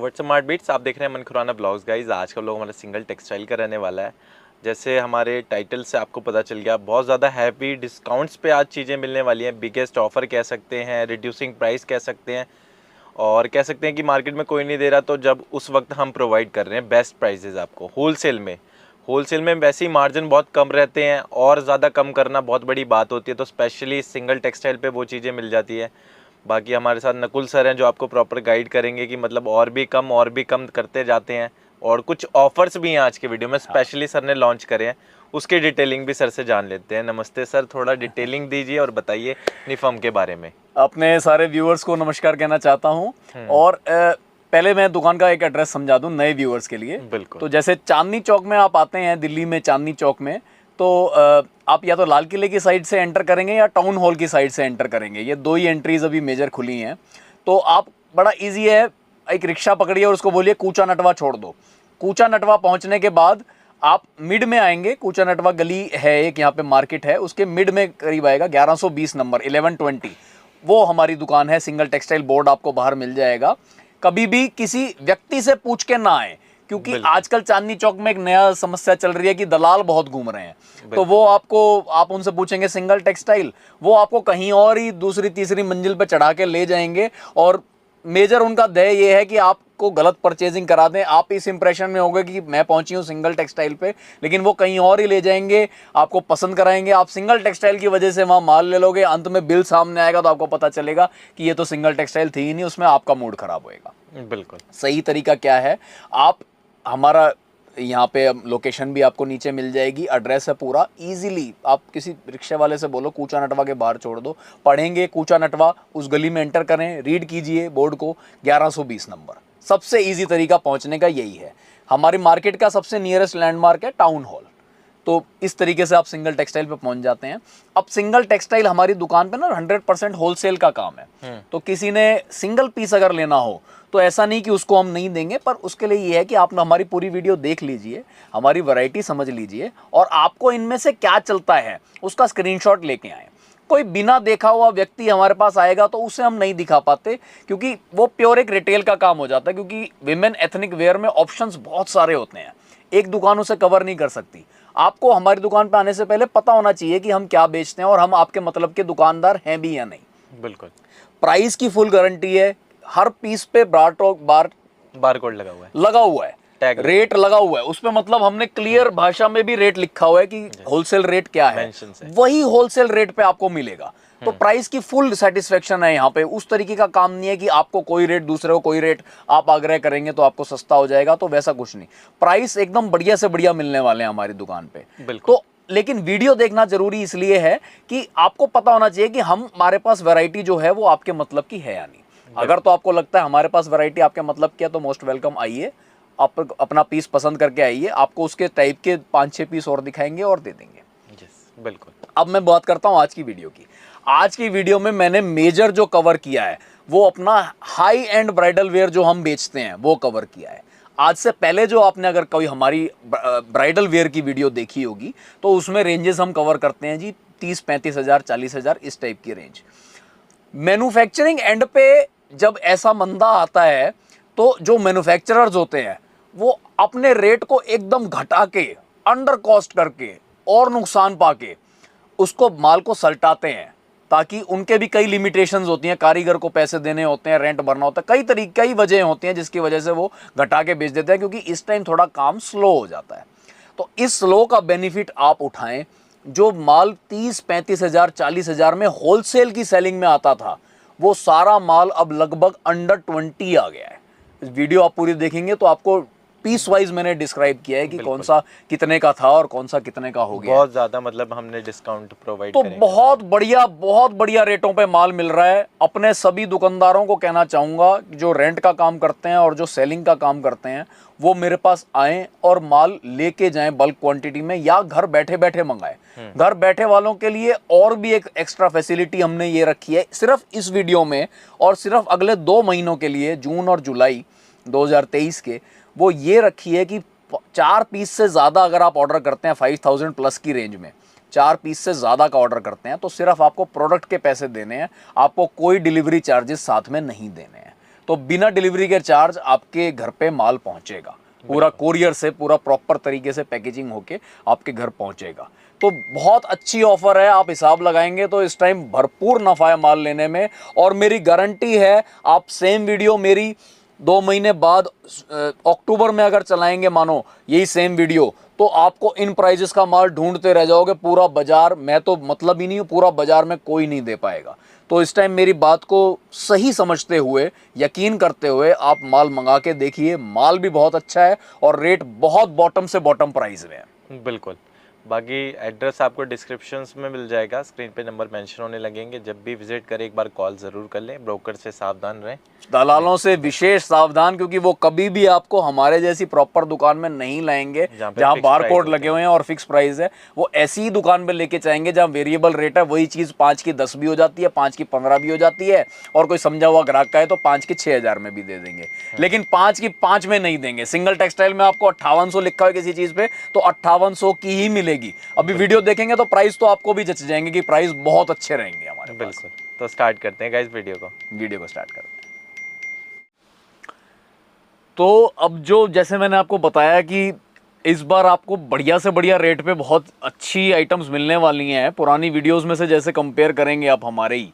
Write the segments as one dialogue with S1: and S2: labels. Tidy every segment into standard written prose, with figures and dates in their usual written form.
S1: WhatsApp mart beats, आप देख रहे हैं मन खुराना ब्लॉग्स। गाइज आज का लोग हमारा सिंगल टेक्सटाइल का रहने वाला है। जैसे हमारे टाइटल से आपको पता चल गया, बहुत ज़्यादा हैवी डिस्काउंट्स पे आज चीज़ें मिलने वाली हैं। बिगेस्ट ऑफर कह सकते हैं, रिड्यूसिंग प्राइस कह सकते हैं, और कह सकते हैं कि मार्केट में कोई नहीं दे रहा, तो जब उस वक्त हम प्रोवाइड कर रहे हैं बेस्ट प्राइजेज़ आपको होलसेल में वैसे ही मार्जिन बहुत कम रहते हैं और ज़्यादा कम करना बहुत बड़ी बात होती है, तो स्पेशली सिंगल टेक्सटाइल पे वो चीज़ें मिल जाती है। बाकी हमारे साथ नकुल सर हैं जो आपको प्रॉपर गाइड करेंगे कि मतलब और भी कम करते जाते हैं, और कुछ ऑफर्स भी हैं आज के वीडियो में स्पेशली सर ने लॉन्च करे हैं, उसकी डिटेलिंग भी सर से जान लेते हैं। नमस्ते सर, थोड़ा डिटेलिंग दीजिए और बताइए अपनी फर्म के बारे में।
S2: अपने सारे व्यूअर्स को नमस्कार कहना चाहता हूं, और पहले मैं दुकान का एक एड्रेस समझा दूं नए व्यूअर्स के लिए।
S1: बिल्कुल।
S2: तो जैसे चांदनी चौक में आप आते हैं, दिल्ली में चांदनी चौक में, तो आप या तो लाल किले की साइड से एंटर करेंगे या टाउन हॉल की साइड से एंटर करेंगे। ये दो ही एंट्रीज अभी मेजर खुली हैं। तो आप, बड़ा इजी है, एक रिक्शा पकड़िए और उसको बोलिए कूचा नटवा छोड़ दो। कूचा नटवा पहुंचने के बाद आप मिड में आएंगे। कूचा नटवा गली है एक, यहाँ पे मार्केट है, उसके मिड में करीब आएगा 1120 नंबर 1120, वो हमारी दुकान है। सिंगल टेक्सटाइल बोर्ड आपको बाहर मिल जाएगा। कभी भी किसी व्यक्ति से पूछ के ना आए, क्योंकि आजकल चांदनी चौक में एक नया समस्या चल रही है कि दलाल बहुत घूम रहे हैं। तो वो आप उनसे पूछेंगे सिंगल टेक्सटाइल, वो आपको कहीं और ही दूसरी तीसरी मंजिल पे चढ़ा के ले जाएंगे, और मेजर उनका ध्येय ये है कि आपको गलत परचेजिंग करा दें। आप इस इंप्रेशन में होगे कि मैं पहुंची हूं सिंगल टेक्सटाइल पे, लेकिन वो कहीं और ही ले जाएंगे, आपको पसंद कराएंगे। आप सिंगल टेक्सटाइल की वजह से वहां माल ले लोगे, अंत में बिल सामने आएगा तो आपको पता चलेगा कि ये तो सिंगल टेक्सटाइल थी ही नहीं, उसमें आपका मूड खराब होएगा।
S1: बिल्कुल
S2: सही तरीका क्या है, आप हमारा यहाँ पे लोकेशन भी आपको नीचे मिल जाएगी, एड्रेस है पूरा। इजीली आप किसी रिक्शे वाले से बोलो कूचा नटवा के बाहर छोड़ दो, पढ़ेंगे कूचा नटवा, उस गली में एंटर करें, रीड कीजिए बोर्ड को, 1120 नंबर। सबसे इजी तरीका पहुँचने का यही है। हमारी मार्केट का सबसे नियरेस्ट लैंडमार्क है टाउन हॉल। तो इस तरीके से आप सिंगल टेक्सटाइल पे पहुंच जाते हैं। अब सिंगल टेक्सटाइल हमारी दुकान पे ना 100% होलसेल का काम है। तो किसी ने सिंगल पीस अगर लेना हो तो ऐसा नहीं कि उसको हम नहीं देंगे, पर उसके लिए ये है कि आप हमारी पूरी वीडियो देख लीजिए, हमारी वैरायटी समझ लीजिए, और आपको इनमें से क्या चलता है उसका स्क्रीनशॉट लेके आए। कोई बिना देखा हुआ व्यक्ति हमारे पास आएगा तो उसे हम नहीं दिखा पाते, क्योंकि वो प्योर एक रिटेल का काम हो जाता है। क्योंकि विमेन एथनिक वेयर में ऑप्शंस बहुत सारे होते हैं, एक दुकान उसे कवर नहीं कर सकती। आपको हमारी दुकान पे आने से पहले पता होना चाहिए कि हम क्या बेचते हैं और हम आपके मतलब के दुकानदार हैं भी या नहीं।
S1: बिल्कुल।
S2: प्राइस की फुल गारंटी है। हर पीस पे
S1: बारकोड लगा हुआ है, टैग
S2: रेट लगा हुआ है उस पे, मतलब हमने क्लियर भाषा में भी रेट लिखा हुआ है कि होलसेल रेट क्या है, वही होलसेल रेट पे आपको मिलेगा। तो प्राइस की फुल सेटिस्फेक्शन है यहाँ पे। उस तरीके का काम नहीं है कि आपको कोई रेट, दूसरे को कोई रेट आप आग्रह करेंगे तो आपको सस्ता हो जाएगा, तो वैसा कुछ नहीं। प्राइस एकदम बढ़िया से बढ़िया मिलने वाले हैं हमारी दुकान पे। तो लेकिन वीडियो देखना जरूरी इसलिए है कि आपको पता होना चाहिए कि हमारे पास वैरायटी जो है वो आपके मतलब की है या नहीं। अगर तो आपको लगता है हमारे पास वैरायटी आपके मतलब की है तो मोस्ट वेलकम, आइए, आप अपना पीस पसंद करके आइए। आपको उसके टाइप के 5-6 पीस और दिखाएंगे और दे देंगे।
S1: बिल्कुल।
S2: अब मैं बात करता हूं आज की वीडियो की। आज की वीडियो में मैंने मेजर जो कवर किया है वो अपना हाई एंड ब्राइडल वेयर जो हम बेचते हैं वो कवर किया है। आज से पहले जो आपने अगर कोई हमारी ब्राइडल वेयर की वीडियो देखी होगी तो उसमें रेंजेस हम कवर करते हैं जी 30-35 हज़ार, 40 हज़ार, इस टाइप की रेंज। मैन्युफैक्चरिंग एंड पे जब ऐसा मंदा आता है तो जो मैन्युफैक्चरर्स होते हैं वो अपने रेट को एकदम घटा के, अंडर कॉस्ट करके और नुकसान पाके उसको माल को सल्टाते हैं, ताकि उनके भी कई लिमिटेशंस होती हैं। कारीगर को पैसे देने होते हैं, रेंट भरना होता है, कई वजह होती हैं जिसकी वजह से वो घटा के बेच देते हैं, क्योंकि इस टाइम थोड़ा काम स्लो हो जाता है। तो इस स्लो का बेनिफिट आप उठाएं। जो माल 30-35 हज़ार, 40 हज़ार में होलसेल की सेलिंग में आता था, वो सारा माल अब लगभग अंडर 20 आ गया है। इस वीडियो आप पूरी देखेंगे तो आपको पीस वाइज मैंने डिस्क्राइब किया है कि कौन सा कितने का था और कौन सा कितने का हो गया।
S1: बहुत ज्यादा मतलब हमने डिस्काउंट प्रोवाइड
S2: तो बहुत बढ़िया रेटों पे माल मिल रहा है। अपने सभी दुकानदारों को कहना चाहूंगा जो रेंट का काम करते हैं और जो सेलिंग का काम करते हैं, वो मेरे पास आएं और माल लेके जाएं बल्क क्वांटिटी में, या घर बैठे बैठे मंगाएं। घर बैठे वालों के लिए और भी एक एक्स्ट्रा फैसिलिटी हमने ये रखी है सिर्फ इस वीडियो में, और सिर्फ अगले 2 महीनों के लिए, जून और जुलाई 2023 के, वो ये रखी है कि 4 पीस से ज़्यादा अगर आप ऑर्डर करते हैं 5000 प्लस की रेंज में, 4 पीस से ज़्यादा का ऑर्डर करते हैं तो सिर्फ आपको प्रोडक्ट के पैसे देने हैं, आपको कोई डिलीवरी चार्जेस साथ में नहीं देने हैं। तो बिना डिलीवरी के चार्ज आपके घर पे माल पहुंचेगा, पूरा कोरियर से पूरा प्रॉपर तरीके से पैकेजिंग होके आपके घर पहुंचेगा। तो बहुत अच्छी ऑफर है, आप हिसाब लगाएंगे तो इस टाइम भरपूर नफा है माल लेने में। और मेरी गारंटी है, आप सेम वीडियो मेरी 2 महीने बाद अक्टूबर में अगर चलाएंगे, मानो यही सेम वीडियो, तो आपको इन प्राइजेस का माल ढूंढते रह जाओगे। पूरा बाजार, मैं तो मतलब ही नहीं हूँ, पूरा बाजार में कोई नहीं दे पाएगा। तो इस टाइम मेरी बात को सही समझते हुए, यकीन करते हुए आप माल मंगा के देखिए। माल भी बहुत अच्छा है और रेट बहुत बॉटम से बॉटम प्राइस में है।
S1: बिल्कुल। बाकी एड्रेस आपको डिस्क्रिप्शंस में मिल जाएगा, स्क्रीन पे नंबर मेंशन होने लगेंगे। जब भी विजिट करें एक बार कॉल ज़रूर कर लें। ब्रोकर से सावधान रहें,
S2: दलालों से विशेष सावधान, क्योंकि वो कभी भी आपको हमारे जैसी प्रॉपर दुकान में नहीं लाएंगे जहां बार कोड लगे हुए हैं और फिक्स प्राइस है। वो ऐसी ही दुकान पे लेके चाहेंगे जहां वेरिएबल रेट है। वही चीज़ 5 की 10 भी हो जाती है, 5 की 15 भी हो जाती है, और कोई समझा हुआ ग्राहक का है तो 5 की 6,000 में भी दे देंगे, लेकिन 5 की 5 में नहीं देंगे। सिंगल टेक्सटाइल में आपको 5800 लिखा है किसी चीज़ पे, तो 5800 की ही मिलेगी। अभी वीडियो देखेंगे तो प्राइस तो आपको भी जच जाएंगे कि प्राइस बहुत अच्छे रहेंगे हमारे पास।
S1: बिल्कुल। तो स्टार्ट करते हैं गाइस वीडियो को
S2: स्टार्ट करते हैं। तो अब जो, जैसे मैंने आपको बताया कि इस बार आपको बढ़िया से बढ़िया रेट पे बहुत अच्छी आइटम्स मिलने वाली हैं। पुरानी वीडियोस में से जैसे कंपेयर करेंगे आप हमारे ही,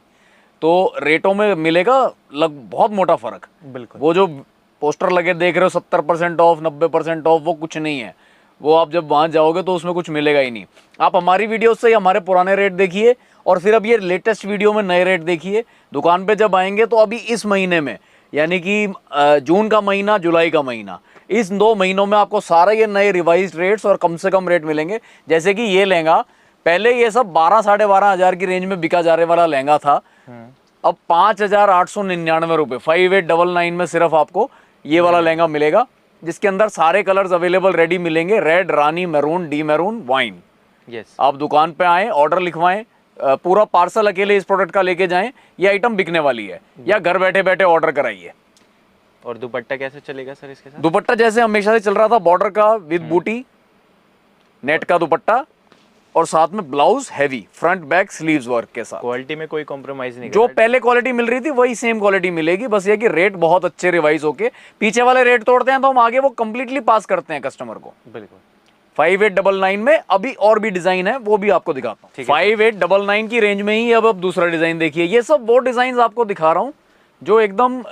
S2: तो रेटों में मिलेगा बहुत मोटा फर्क।
S1: बिल्कुल।
S2: वो जो पोस्टर लगे देख रहे हो 70% ऑफ, 90% ऑफ, वो कुछ नहीं है। वो आप जब वहाँ जाओगे तो उसमें कुछ मिलेगा ही नहीं। आप हमारी वीडियो से हमारे पुराने रेट देखिए और फिर अब ये लेटेस्ट वीडियो में नए रेट देखिए। दुकान पे जब आएंगे तो अभी इस महीने में, यानी कि जून का महीना, जुलाई का महीना, इस 2 महीनों में आपको सारे ये नए रिवाइज्ड रेट्स और कम से कम रेट मिलेंगे। जैसे कि ये लहंगा, पहले ये सब 12 साढ़े 12 हज़ार की रेंज में बिका जाने वाला लहंगा था, अब 5,899 रुपये 5899 में सिर्फ आपको ये वाला लहंगा मिलेगा, जिसके अंदर सारे कलर्स अवेलेबल रेडी मिलेंगे। रेड, रानी, मैरून, डी मैरून, वाइन।
S1: यस।
S2: आप दुकान पे आएँ, ऑर्डर लिखवाएं, पूरा पार्सल अकेले इस प्रोडक्ट का लेके जाएं, ये आइटम बिकने वाली है, या घर बैठे बैठे ऑर्डर कराइए।
S1: और दुपट्टा कैसे चलेगा सर इसके साथ?
S2: दुपट्टा जैसे हमेशा से चल रहा था, बॉर्डर का विद बूटी, नेट का दुपट्टा, और साथ में blouse heavy front back sleeves work के साथ।
S1: क्वालिटी में कोई कॉम्प्रोमाइज नहीं,
S2: जो पहले क्वालिटी मिल रही थी वही सेम क्वालिटी मिलेगी। बस ये कि रेट बहुत अच्छे रिवाइज होके, पीछे वाले रेट तोड़ते हैं तो हम आगे वो कंप्लीटली पास करते हैं कस्टमर को।
S1: बिल्कुल।
S2: 5899 में अभी और भी डिजाइन है, वो भी आपको दिखाता हूँ। 5899 की रेंज में ही अब दूसरा डिजाइन देखिए। ये सब वो डिजाइन आपको दिखा रहा हूँ जो एकदम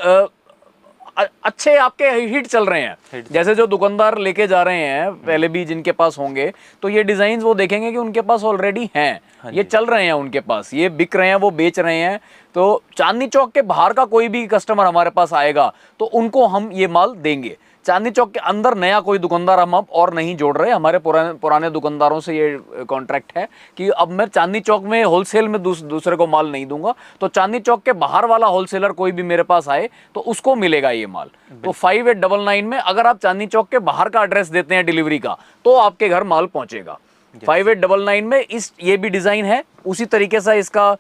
S2: अच्छे आपके हिट चल रहे हैं। जैसे जो दुकानदार लेके जा रहे हैं पहले भी, जिनके पास होंगे, तो ये डिजाइन वो देखेंगे कि उनके पास ऑलरेडी हैं, ये चल रहे हैं उनके पास, ये बिक रहे हैं, वो बेच रहे हैं। तो चांदनी चौक के बाहर का कोई भी कस्टमर हमारे पास आएगा तो उनको हम ये माल देंगे। चांदनी चौक के अंदर नया कोई दुकानदार हम अब और नहीं जोड़ रहे। हमारे पुराने दुकानदारों से ये कॉन्ट्रैक्ट है कि अब मैं चांदनी चौक में होलसेल में दूसरे को माल नहीं दूंगा। तो चांदनी चौक के बाहर वाला होलसेलर कोई भी मेरे पास आए तो उसको मिलेगा ये माल। तो 5899 में अगर आप चांदनी चौक के बाहर का एड्रेस देते हैं डिलीवरी का, तो आपके घर माल पहुंचेगा। 5899 में ये भी डिजाइन है, उसी तरीके से इसका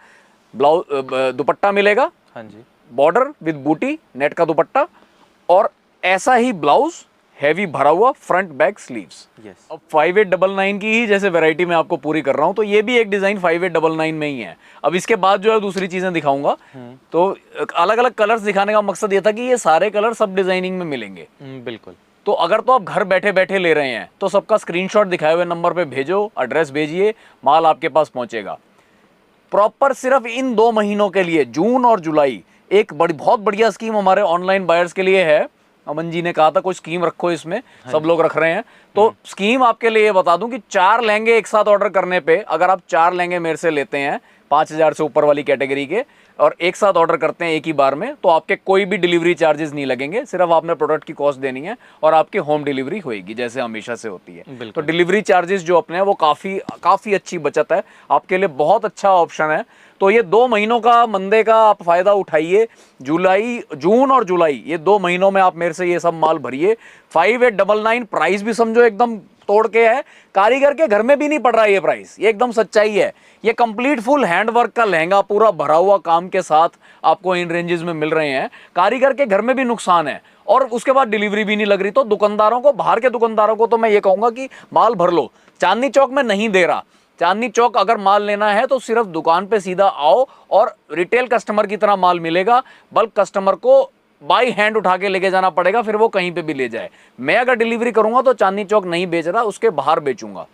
S2: ब्लाउज दुपट्टा मिलेगा।
S1: हाँ जी,
S2: बॉर्डर विद बूटी, नेट का दुपट्टा, और ऐसा ही ब्लाउज हैवी भरा हुआ फ्रंट बैक स्लीव्स। अब 5899 की ही जैसे वैरायटी में आपको पूरी कर रहा हूं, तो ये भी एक डिजाइन 5899 में ही है। अब इसके बाद जो है दूसरी चीजें दिखाऊंगा। तो अलग अलग कलर्स दिखाने का मकसद ये था कि ये सारे कलर सब डिजाइनिंग में मिलेंगे।
S1: बिल्कुल।
S2: तो अगर तो आप घर बैठे बैठे ले रहे हैं तो सबका स्क्रीनशॉट दिखाए हुए नंबर पे भेजो, एड्रेस भेजिए, माल आपके पास पहुंचेगा। प्रॉपर सिर्फ इन 2 महीनों के लिए, जून और जुलाई, एक बहुत बढ़िया स्कीम हमारे ऑनलाइन बायर्स के लिए है। अमन जी ने कहा था कोई स्कीम रखो इसमें, सब लोग रख रहे हैं। तो स्कीम आपके लिए बता दूं कि 4 लहंगे एक साथ ऑर्डर करने पे, अगर आप 4 लहंगे मेरे से लेते हैं 5000 से ऊपर वाली कैटेगरी के, और एक साथ ऑर्डर करते हैं एक ही बार में, तो आपके कोई भी डिलीवरी चार्जेस नहीं लगेंगे। सिर्फ आपने प्रोडक्ट की कॉस्ट देनी है और आपकी होम डिलीवरी होएगी जैसे हमेशा से होती है। तो डिलीवरी चार्जेस जो अपने हैं वो काफ़ी अच्छी बचत है, आपके लिए बहुत अच्छा ऑप्शन है। तो ये 2 महीनों का मंदे का आप फायदा उठाइए। जून और जुलाई, ये 2 महीनों में आप मेरे से ये सब माल भरिए। 5899 प्राइस भी समझो एकदम तोड़ के है, कारीगर के घर में भी नहीं पड़ रहा ये प्राइस, ये एकदम सच्चाई है। ये कंप्लीट फुल हैंडवर्क का लहंगा पूरा भरा हुआ काम के साथ आपको इन रेंजेस में मिल रहे हैं। कारीगर के घर में भी नुकसान है और उसके बाद डिलीवरी भी नहीं लग रही। तो दुकानदारों को, बाहर के दुकानदारों को तो मैं ये कहूंगा कि माल भर लो। चांदनी चौक में नहीं दे रहा, चांदनी चौक अगर माल लेना है तो सिर्फ दुकान पे सीधा आओ और रिटेल कस्टमर की तरह माल मिलेगा। बल्क कस्टमर को बाई हैंड उठा के लेके जाना पड़ेगा, फिर वो कहीं पे भी ले जाए। मैं अगर डिलीवरी करूंगा तो चांदनी चौक नहीं बेच रहा, उसके बाहर बेचूंगा।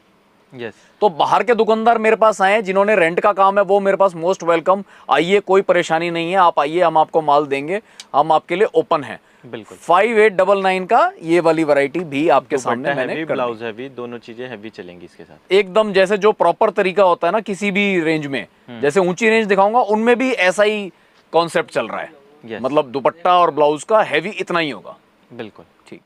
S1: यस।
S2: तो बाहर के दुकानदार मेरे पास आए, जिन्होंने रेंट का काम है, वो मेरे पास मोस्ट वेलकम। आइए, कोई परेशानी नहीं है, आप आइए, हम आपको माल देंगे, हम आपके लिए ओपन है।
S1: बिल्कुल।
S2: 5899 का ये वाली वैरायटी भी आपके सामने मैंने
S1: हैवी,
S2: कर दी।
S1: ब्लाउज हैवी, दोनों चीजें हैवी चलेंगी इसके साथ।
S2: एकदम जैसे जो प्रॉपर तरीका होता है ना किसी भी रेंज में, जैसे ऊंची रेंज दिखाऊंगा उनमें भी ऐसा ही कॉन्सेप्ट चल रहा है।
S1: Yes.
S2: मतलब दुपट्टा और ब्लाउज का हैवी इतना ही होगा।
S1: बिल्कुल।
S2: ठीक।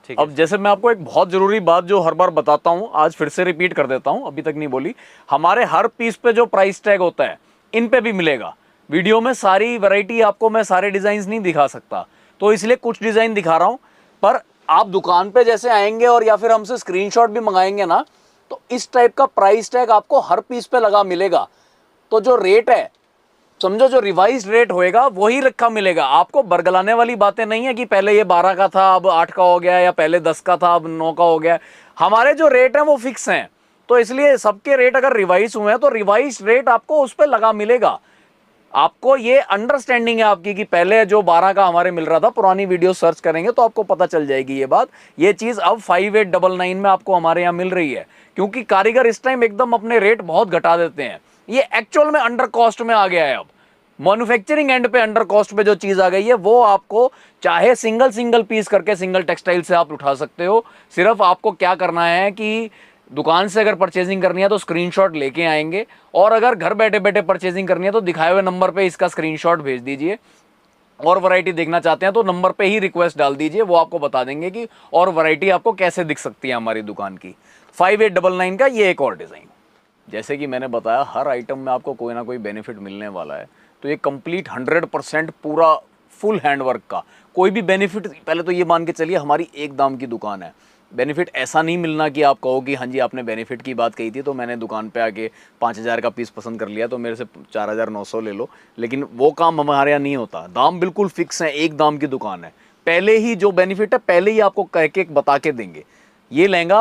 S1: ठीक
S2: अब जैसे मैं आपको एक बहुत जरूरी बात जो हर बार बताता हूं, आज फिर से रिपीट कर देता हूं, अभी तक नहीं बोली। हमारे हर पीस पे जो प्राइस टैग होता है इन पे भी मिलेगा। वीडियो में सारी वैरायटी आपको मैं सारे डिजाइन नहीं दिखा सकता, तो इसलिए कुछ डिजाइन दिखा रहा हूं। पर आप दुकान पे जैसे आएंगे और या फिर हमसे स्क्रीनशॉट भी मंगाएंगे ना, तो इस टाइप का प्राइस टैग आपको हर पीस पे लगा मिलेगा। तो जो रेट है, समझो जो रिवाइज रेट होएगा वही रखा मिलेगा आपको। बरगलाने वाली बातें नहीं है कि पहले ये 12 का था अब 8 का हो गया, या पहले 10 का था अब 9 का हो गया। हमारे जो रेट हैं वो फिक्स हैं, तो इसलिए सबके रेट अगर रिवाइज हुए हैं तो रिवाइज रेट आपको उस पर लगा मिलेगा। आपको ये अंडरस्टैंडिंग है आपकी कि पहले जो 12 का हमारे मिल रहा था, पुरानी वीडियो सर्च करेंगे तो आपको पता चल जाएगी ये बात। ये चीज अब 5899 में आपको हमारे यहाँ मिल रही है, क्योंकि कारीगर इस टाइम एकदम अपने रेट बहुत घटा देते हैं। ये एक्चुअल में अंडर कॉस्ट में आ गया है। अब मैन्युफैक्चरिंग एंड पे अंडर कॉस्ट पे जो चीज आ गई है, वो आपको चाहे सिंगल सिंगल पीस करके सिंगल टेक्सटाइल से आप उठा सकते हो। सिर्फ आपको क्या करना है कि दुकान से अगर परचेजिंग करनी है तो स्क्रीनशॉट लेके आएंगे, और अगर घर बैठे बैठे परचेजिंग करनी है तो दिखाए हुए नंबर पे इसका स्क्रीनशॉट भेज दीजिए। और वैरायटी देखना चाहते हैं तो नंबर पे ही रिक्वेस्ट डाल दीजिए, वो आपको बता देंगे कि और वैरायटी आपको कैसे दिख सकती है हमारी दुकान की। 5899 का ये एक और डिज़ाइन। जैसे कि मैंने बताया, हर आइटम में आपको कोई ना कोई बेनिफिट मिलने वाला है। तो ये कंप्लीट 100% पूरा फुल हैंडवर्क का कोई भी बेनिफिट, पहले तो ये मान के चलिए हमारी एक दाम की दुकान है। बेनिफिट ऐसा नहीं मिलना कि आप कहो कि हाँ जी आपने बेनिफिट की बात कही थी तो मैंने दुकान पे आके 5000 का पीस पसंद कर लिया तो मेरे से 4900 ले लो। लेकिन वो काम हमारे यहाँ नहीं होता। दाम बिल्कुल फिक्स है, एक दाम की दुकान है। पहले ही जो बेनिफिट है पहले ही आपको कह के बता के देंगे। ये लहंगा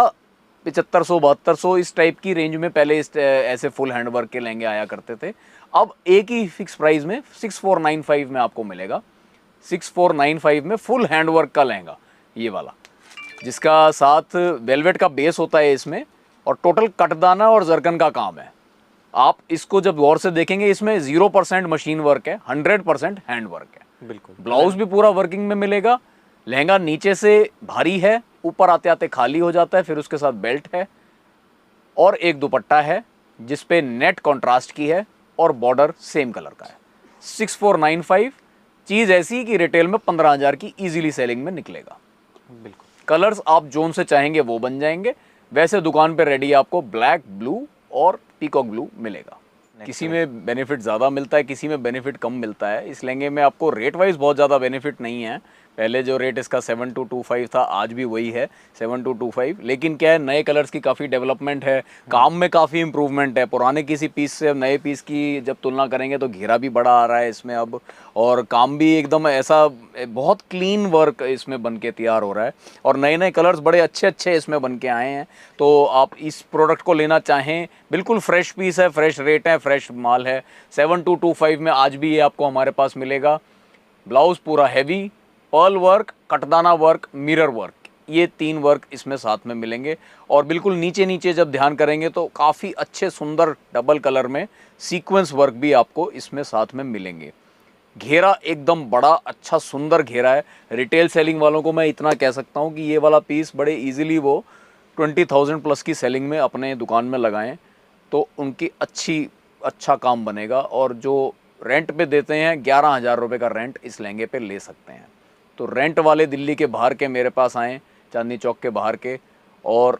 S2: 7500 7200 इस टाइप की रेंज में पहले ऐसे फुल हैंडवर्क के लहंगे आया करते थे। अब एक ही फिक्स प्राइस में 6495 में आपको मिलेगा। 6495 में फुल हैंडवर्क का लहंगा ये वाला, जिसका साथ वेलवेट का बेस होता है इसमें, और टोटल कटदाना और जरकन का काम है। आप इसको जब गौर से देखेंगे इसमें 0% मशीन वर्क है, 100% हैंड वर्क है।
S1: बिल्कुल।
S2: ब्लाउज भी पूरा वर्किंग में मिलेगा। लहंगा नीचे से भारी है, ऊपर आते आते खाली हो जाता है, फिर उसके साथ बेल्ट है और एक दुपट्टा है जिसपे नेट कॉन्ट्रास्ट की है और बॉर्डर सेम कलर का है। 6495 चीज़ ऐसी कि रिटेल में 15000 की इजीली सेलिंग में निकलेगा।
S1: बिल्कुल।
S2: कलर्स आप जोन से चाहेंगे वो बन जाएंगे। वैसे दुकान पे रेडी आपको ब्लैक, ब्लू और पीकॉक ब्लू मिलेगा। किसी में बेनिफिट ज़्यादा मिलता है, किसी में बेनिफिट कम मिलता है। इस लहंगे में आपको रेट वाइज बहुत ज़्यादा बेनिफिट नहीं है। पहले जो रेट इसका 7225 था, आज भी वही है 7225। लेकिन क्या है, नए कलर्स की काफ़ी डेवलपमेंट है, काम में काफ़ी इंप्रूवमेंट है। पुराने किसी पीस से नए पीस की जब तुलना करेंगे तो घेरा भी बड़ा आ रहा है इसमें अब, और काम भी एकदम ऐसा बहुत क्लीन वर्क इसमें बन के तैयार हो रहा है, और नए नए कलर्स बड़े अच्छे अच्छे इसमें बन के आए हैं। तो आप इस प्रोडक्ट को लेना चाहें, बिल्कुल फ्रेश पीस है, फ्रेश रेट है, फ्रेश माल है। 7225 में आज भी ये आपको हमारे पास मिलेगा। ब्लाउज पूरा हैवी, पर्ल वर्क, कटदाना वर्क, मिरर वर्क, ये 3 वर्क इसमें साथ में मिलेंगे। और बिल्कुल नीचे नीचे जब ध्यान करेंगे तो काफ़ी अच्छे सुंदर डबल कलर में सीक्वेंस वर्क भी आपको इसमें साथ में मिलेंगे। घेरा एकदम बड़ा अच्छा सुंदर घेरा है। रिटेल सेलिंग वालों को मैं इतना कह सकता हूँ कि ये वाला पीस बड़े इजीली वो 20,000 प्लस की सेलिंग में अपने दुकान में लगाएं तो उनकी अच्छा काम बनेगा। और जो रेंट पे देते हैं 11,000 रुपये का रेंट इस लहंगे पे ले सकते हैं। तो रेंट वाले दिल्ली के बाहर के मेरे पास आएँ, चांदनी चौक के बाहर के, और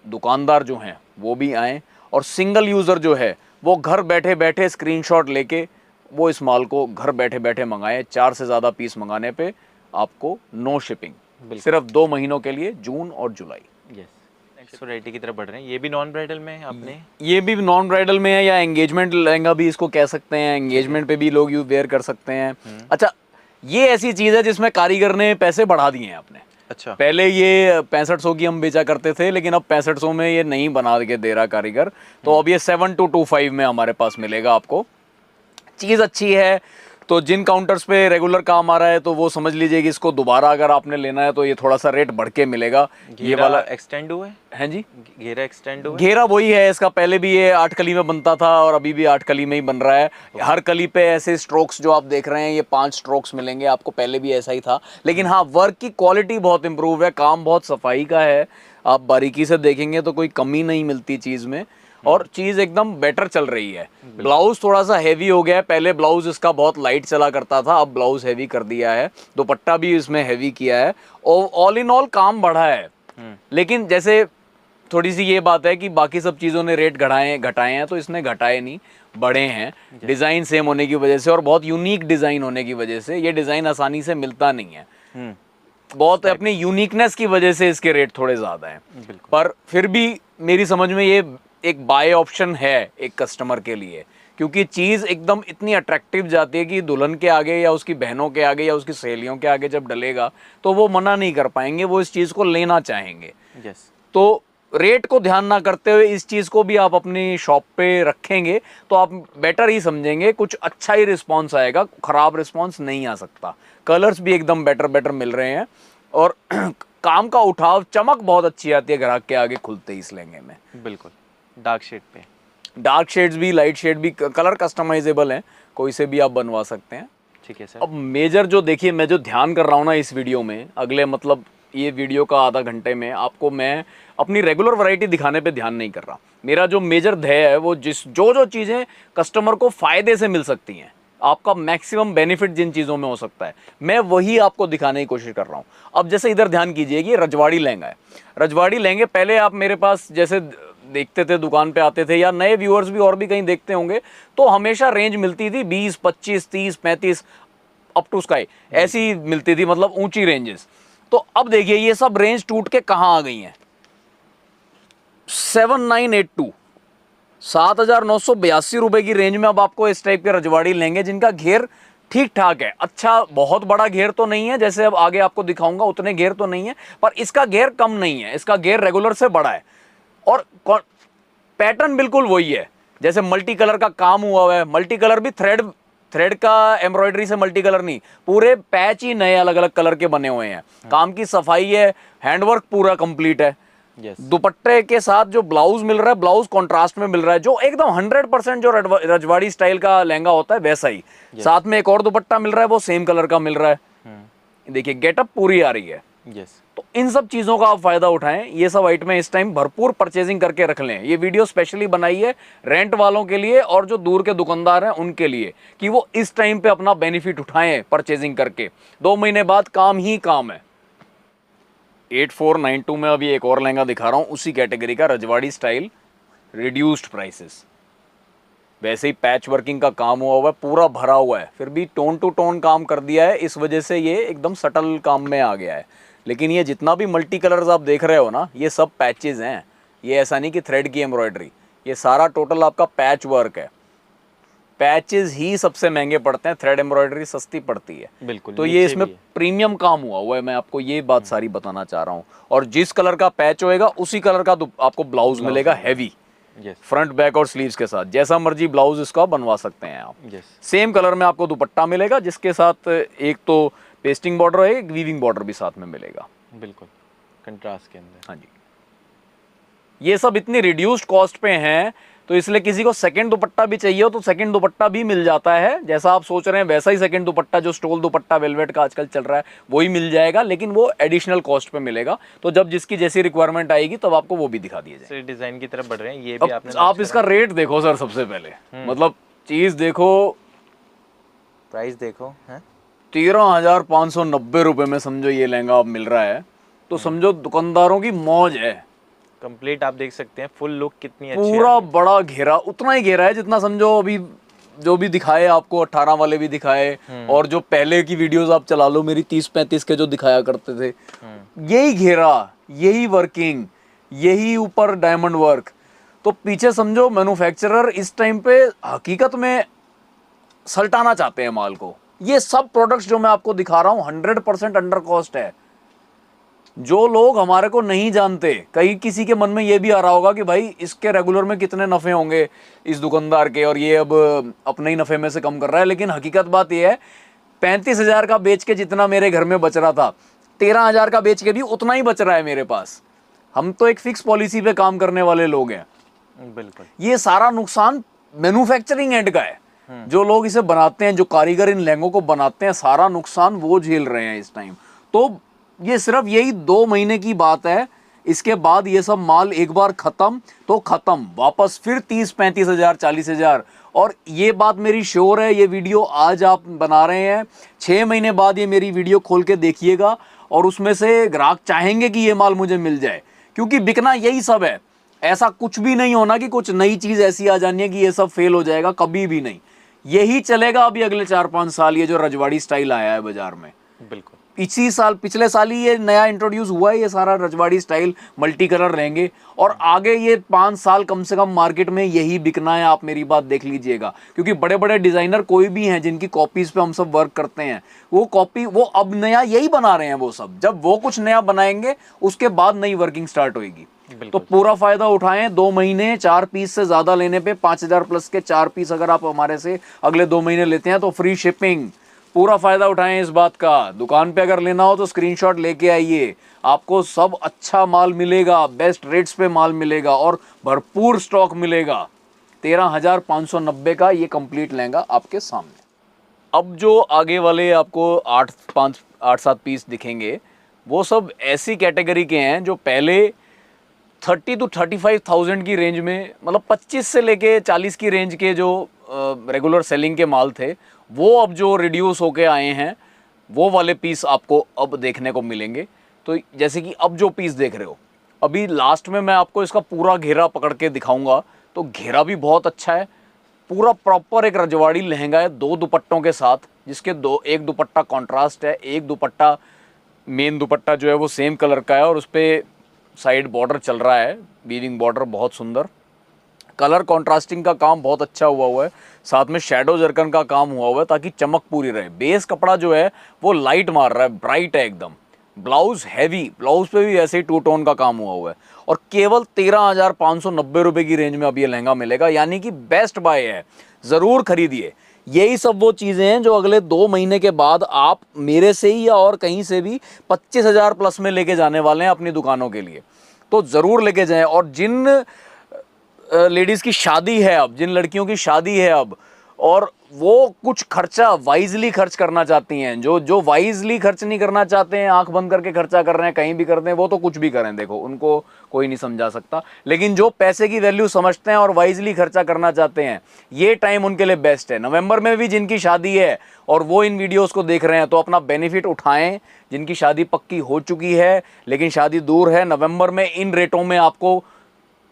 S2: दुकानदार जो हैं वो भी आएँ, और सिंगल यूज़र जो है वो घर बैठे बैठे स्क्रीनशॉट लेके वो इस माल को घर बैठे बैठे मंगाएं। 4 से ज़्यादा पीस मंगाने पे आपको नो शिपिंग, सिर्फ 2 महीनों के लिए, जून और जुलाई।
S1: यस। नेक्स्ट वैरायटी की तरफ बढ़ रहे हैं। ये भी नॉन ब्राइडल में है आपने?
S2: ये भी नॉन ब्राइडल में है, या एंगेजमेंट लहंगा भी इसको कह सकते हैं। एंगेजमेंट पे भी लोग यू वेयर कर सकते हैं। अच्छा, ये ऐसी चीज़ है जिसमें कारीगर ने पैसे बढ़ा दिए हैं अपने।
S1: अच्छा।
S2: पहले ये 6500 की हम बेचा करते थे, लेकिन अब 6500 में ये नहीं बना के दे रहा कारीगर। तो अब ये 7225 में हमारे पास मिलेगा आपको। चीज़ अच्छी है, तो जिन काउंटर्स पे रेगुलर काम आ रहा है तो वो समझ लीजिए कि इसको दोबारा अगर आपने लेना है तो ये थोड़ा सा रेट बढ़ के मिलेगा। ये वाला
S1: एक्सटेंड हुआ
S2: है जी,
S1: घेरा एक्सटेंड हुआ
S2: घेरा वही है इसका, पहले भी ये 8 कली में बनता था और अभी भी 8 कली में ही बन रहा है। हर कली पे ऐसे स्ट्रोक्स जो आप देख रहे हैं ये 5 स्ट्रोक्स मिलेंगे आपको, पहले भी ऐसा ही था। लेकिन हाँ, वर्क की क्वालिटी बहुत इंप्रूव है, काम बहुत सफाई का है, आप बारीकी से देखेंगे तो कोई कमी नहीं मिलती चीज़ में, और चीज़ एकदम बेटर चल रही है। ब्लाउज थोड़ा सा हैवी हो गया है, पहले ब्लाउज इसका बहुत लाइट चला करता था, अब ब्लाउज हैवी कर दिया है, दुपट्टा भी इसमें हैवी किया है, और ऑल इन ऑल काम बढ़ा है। लेकिन जैसे थोड़ी सी ये बात है कि बाकी सब चीज़ों ने रेट घटाए हैं, तो इसने घटाए नहीं, बढ़े हैं। डिज़ाइन सेम होने की वजह से और बहुत यूनिक डिज़ाइन होने की वजह से, ये डिज़ाइन आसानी से मिलता नहीं है, बहुत अपनी यूनिकनेस की वजह से इसके रेट थोड़े ज़्यादा हैं। पर फिर भी मेरी समझ में ये एक बाय ऑप्शन है एक कस्टमर के लिए, क्योंकि चीज़ एकदम इतनी अट्रैक्टिव जाती है कि दुल्हन के आगे या उसकी बहनों के आगे या उसकी सहेलियों के आगे जब डलेगा तो वो मना नहीं कर पाएंगे, वो इस चीज़ को लेना चाहेंगे। तो रेट को ध्यान ना करते हुए इस चीज़ को भी आप अपनी शॉप पे रखेंगे तो आप बेटर ही समझेंगे, कुछ अच्छा ही रिस्पॉन्स आएगा, ख़राब रिस्पॉन्स नहीं आ सकता। कलर्स भी एकदम बेटर मिल रहे हैं और काम का उठाव, चमक बहुत अच्छी आती है ग्राहक के आगे खुलते ही इस लहंगे में।
S1: बिल्कुल डार्क शेड पे,
S2: डार्क शेड्स भी, लाइट शेड भी, कलर कस्टमाइजेबल हैं, कोई से भी आप बनवा सकते हैं।
S1: ठीक है सर।
S2: अब मेजर जो देखिए, मैं जो ध्यान कर रहा हूँ ना इस वीडियो में, अगले मतलब ये वीडियो का आधा घंटे में आपको मैं अपनी रेगुलर वैरायटी दिखाने पे ध्यान नहीं कर रहा। मेरा जो मेजर ध्येय है वो जो चीज़ें कस्टमर को फ़ायदे से मिल सकती हैं, आपका मैक्सिमम बेनिफिट जिन चीज़ों में हो सकता है, मैं वही आपको दिखाने की कोशिश कर रहा हूँ। अब जैसे इधर ध्यान कीजिए कि रजवाड़ी लहंगा है। रजवाड़ी लहंगे पहले आप मेरे पास जैसे देखते थे, दुकान पे आते थे, या नए व्यूअर्स भी और भी कहीं देखते होंगे, तो हमेशा रेंज मिलती थी 20, 25, 30, 35 अप टू स्काई ऐसी मिलती थी, मतलब ऊंची रेंजेस। तो अब देखिए ये सब रेंज टूट के कहाँ आ गई हैं। 7982, 7,982 रुपए की रेंज में अब आपको इस टाइप के रजवाड़ी लेंगे जिनका घेर ठीक ठाक है। अच्छा, बहुत बड़ा घेर तो नहीं है, जैसे अब आगे आपको दिखाऊंगा उतने घेर तो नहीं है, पर इसका घेर कम नहीं है, इसका घेर रेगुलर से बड़ा है और पैटर्न बिल्कुल वही है। जैसे मल्टी कलर का काम हुआ है, मल्टी कलर भी थ्रेड का एम्ब्रॉयडरी से मल्टी कलर नहीं, पूरे पैच ही नए अलग अलग कलर के बने हुए हैं। काम की सफाई है, हैंडवर्क पूरा कंप्लीट है। दुपट्टे के साथ जो ब्लाउज मिल रहा है, ब्लाउज कॉन्ट्रास्ट में मिल रहा है, जो एकदम 100% जो रजवाड़ी स्टाइल का लहंगा होता है वैसा ही। साथ में एक और दुपट्टा मिल रहा है, वो सेम कलर का मिल रहा है। देखिए गेटअप पूरी आ रही है। तो इन सब चीज़ों का आप फायदा उठाएं। ये सब आइटमें इस टाइम भरपूर परचेजिंग करके रख लें। ये वीडियो स्पेशली बनाई है रेंट वालों के लिए और जो दूर के दुकानदार हैं उनके लिए, कि वो इस टाइम पे अपना बेनिफिट उठाएं परचेजिंग करके। 2 महीने बाद काम ही काम है। 8492 में अभी एक और लहंगा दिखा रहा हूँ उसी कैटेगरी का, रजवाड़ी स्टाइल, रिड्यूस्ड प्राइसेस। वैसे ही पैच वर्किंग का काम हुआ है, पूरा भरा हुआ है, फिर भी टोन टू टोन काम कर दिया है, इस वजह से ये एकदम सटल काम में आ गया है। लेकिन ये जितना भी मल्टी कलर्स आप देख रहे हो ना, ये सब पैचेज हैं। ये ऐसा नहीं कि थ्रेड की एम्ब्रॉयडरी, ये सारा टोटल आपका पैच वर्क है। पैचेज ही सबसे महंगे पड़ते हैं, थ्रेड एम्ब्रॉयडरी सस्ती पड़ती है।
S1: बिल्कुल।
S2: तो ये इसमें प्रीमियम काम हुआ है, मैं आपको ये बात सारी बताना चाह रहा हूँ। और जिस कलर का पैच होएगा उसी कलर का आपको ब्लाउज मिलेगा हैवी, फ्रंट बैक और स्लीव्स के साथ। जैसा मर्जी ब्लाउज इसका बनवा सकते हैं आप। सेम कलर में आपको दुपट्टा मिलेगा, जिसके साथ एक तो पेस्टिंग बॉर्डर है, एक वीविंग बॉर्डर भी साथ में मिलेगा।
S1: बिल्कुल कंट्रास्ट के अंदर।
S2: हाँ जी, ये सब इतनी रिड्यूस्ड कॉस्ट पे हैं, तो इसलिए किसी को सेकंड दुपट्टा भी चाहिए हो तो सेकंड दुपट्टा भी मिल जाता है। जैसा आप सोच रहे हैं वैसा ही सेकंड दुपट्टा, जो स्टोल दुपट्टा वेलवेट का आजकल चल रहा है, वही मिल जाएगा, लेकिन वो एडिशनल कॉस्ट पे मिलेगा। तो जब जिसकी जैसी रिक्वायरमेंट आएगी तब आपको वो भी दिखा दिया जाएगा।
S1: डिजाइन की तरफ बढ़ रहे हैं, ये भी आपने
S2: आप इसका रेट देखो सर, सबसे पहले मतलब चीज देखो,
S1: प्राइस देखो,
S2: 13,590 रुपए में समझो ये लहंगा आप मिल रहा है, तो समझो दुकानदारों की मौज है।
S1: कंप्लीट आप देख सकते हैं, फुल लुक कितनी अच्छी है।
S2: पूरा बड़ा घेरा, उतना ही घेरा है जितना समझो अभी जो भी दिखाए आपको 18 वाले भी दिखाए, और जो पहले की वीडियोस आप चला लो मेरी 30-35 के जो दिखाया करते थे, यही घेरा, यही वर्किंग, यही ऊपर डायमंड वर्क। तो पीछे समझो मैन्युफैक्चरर इस टाइम पे हकीकत में सल्टाना चाहते हैं माल को। ये सब प्रोडक्ट्स जो मैं आपको दिखा रहा हूँ 100% अंडर कॉस्ट है। जो लोग हमारे को नहीं जानते, कहीं किसी के मन में ये भी आ रहा होगा कि भाई इसके रेगुलर में कितने नफ़े होंगे इस दुकानदार के, और ये अब अपने ही नफ़े में से कम कर रहा है। लेकिन हकीकत बात ये है, 35,000 का बेच के जितना मेरे घर में बच रहा था, 13,000 का बेच के भी उतना ही बच रहा है मेरे पास। हम तो एक फिक्स पॉलिसी पे काम करने वाले लोग हैं।
S1: बिल्कुल।
S2: ये सारा नुकसान मैन्युफैक्चरिंग एंड का है। जो लोग इसे बनाते हैं, जो कारीगर इन लहंगों को बनाते हैं, सारा नुकसान वो झेल रहे हैं इस टाइम। तो ये सिर्फ यही 2 महीने की बात है। इसके बाद ये सब माल एक बार खत्म तो खत्म, वापस फिर 30-35 हज़ार 40 हज़ार। और ये बात मेरी श्योर है, ये वीडियो आज आप बना रहे हैं, 6 महीने बाद ये मेरी वीडियो खोल के देखिएगा और उसमें से ग्राहक चाहेंगे कि ये माल मुझे मिल जाए, क्योंकि बिकना यही सब है। ऐसा कुछ भी नहीं होना कि कुछ नई चीज़ ऐसी आ जानी है कि ये सब फेल हो जाएगा, कभी भी नहीं। यही चलेगा अभी अगले 4-5 साल, ये जो रजवाड़ी स्टाइल आया है बाजार में।
S1: बिल्कुल।
S2: इसी साल, पिछले साल ही ये नया इंट्रोड्यूस हुआ है, ये सारा रजवाड़ी स्टाइल मल्टी कलर रहेंगे और आगे ये 5 साल कम से कम मार्केट में यही बिकना है। आप मेरी बात देख लीजिएगा, क्योंकि बड़े बड़े डिजाइनर कोई भी हैं जिनकी कॉपीज पे हम सब वर्क करते हैं, वो कॉपी वो अब नया यही बना रहे हैं। वो सब जब वो कुछ नया बनाएंगे उसके बाद नई वर्किंग स्टार्ट होगी। तो पूरा फायदा उठाएं। 2 महीने 4 पीस से ज्यादा लेने पे 5,000 प्लस के 4 पीस अगर आप हमारे से अगले 2 महीने लेते हैं तो फ्री शिपिंग। पूरा फायदा उठाएं इस बात का। दुकान पे अगर लेना हो तो स्क्रीनशॉट लेके आइए, आपको सब अच्छा माल मिलेगा, बेस्ट रेट्स पे माल मिलेगा और भरपूर स्टॉक मिलेगा। 13,590 का ये कंप्लीट लहंगा आपके सामने। अब जो आगे वाले आपको 8-7 पीस दिखेंगे, वो सब ऐसी कैटेगरी के हैं जो पहले 30 to 35,000 की रेंज में, मतलब 25 से लेके 40 की रेंज के जो रेगुलर सेलिंग के माल थे, वो अब जो रिड्यूस होके आए हैं, वो वाले पीस आपको अब देखने को मिलेंगे। तो जैसे कि अब जो पीस देख रहे हो, अभी लास्ट में मैं आपको इसका पूरा घेरा पकड़ के दिखाऊंगा। तो घेरा भी बहुत अच्छा है, पूरा प्रॉपर एक रजवाड़ी लहंगा है 2 दुपट्टों के साथ, जिसके एक दुपट्टा कॉन्ट्रास्ट है, एक दुपट्टा मेन दुपट्टा जो है वो सेम कलर का है और उस पर साइड बॉर्डर चल रहा है, वीविंग बॉर्डर, बहुत सुंदर। कलर कॉन्ट्रास्टिंग का काम बहुत अच्छा हुआ है, साथ में शैडो जरकन का काम हुआ है ताकि चमक पूरी रहे। बेस कपड़ा जो है वो लाइट मार रहा है, ब्राइट है एकदम। ब्लाउज हैवी, ब्लाउज पे भी ऐसे ही 2 टोन का काम हुआ है और केवल 13,590 रुपये की रेंज में अब ये लहंगा मिलेगा, यानी कि बेस्ट बाय है। ज़रूर खरीदिए। यही सब वो चीज़ें हैं जो अगले 2 महीने के बाद आप मेरे से ही या और कहीं से भी 25,000 प्लस में लेके जाने वाले हैं अपनी दुकानों के लिए। तो ज़रूर लेके जाएं। और जिन लेडीज़ की शादी है अब, जिन लड़कियों की शादी है अब, और वो कुछ खर्चा वाइजली खर्च करना चाहती हैं, जो वाइजली खर्च नहीं करना चाहते हैं, आंख बंद करके खर्चा कर रहे हैं, कहीं भी करते हैं, वो तो कुछ भी करें, देखो उनको कोई नहीं समझा सकता। लेकिन जो पैसे की वैल्यू समझते हैं और वाइजली खर्चा करना चाहते हैं, ये टाइम उनके लिए बेस्ट है। नवंबर में भी जिनकी शादी है और वो इन वीडियोस को देख रहे हैं, तो अपना बेनिफिट उठाएं। जिनकी शादी पक्की हो चुकी है लेकिन शादी दूर है, नवंबर में इन रेटों में आपको